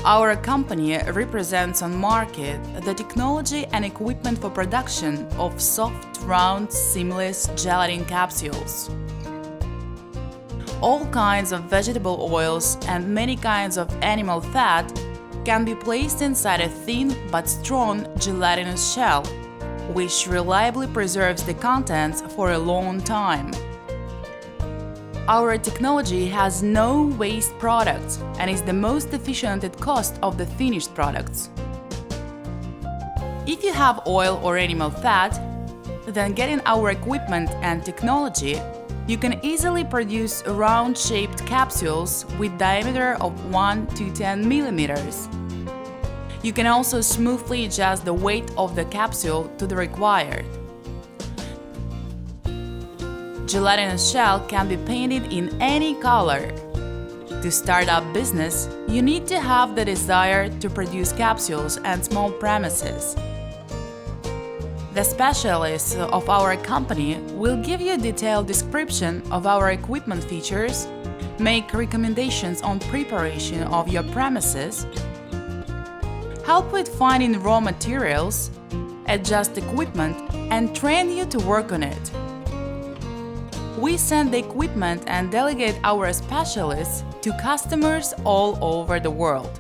Our company represents on market the technology and equipment for production of soft, round, seamless gelatin capsules. All kinds of vegetable oils and many kinds of animal fat can be placed inside a thin but strong gelatinous shell, which reliably preserves the contents for a long time. Our technology has no waste products and is the most efficient at cost of the finished products. If you have oil or animal fat, then getting our equipment and technology, you can easily produce round-shaped capsules with diameter of 1 to 10 millimeters. You can also smoothly adjust the weight of the capsule to the required. Gelatinous shell can be painted in any color. To start up business, you need to have the desire to produce capsules and small premises. The specialists of our company will give you a detailed description of our equipment features, make recommendations on preparation of your premises, help with finding raw materials, adjust equipment, and train you to work on it. We send the equipment and delegate our specialists to customers all over the world.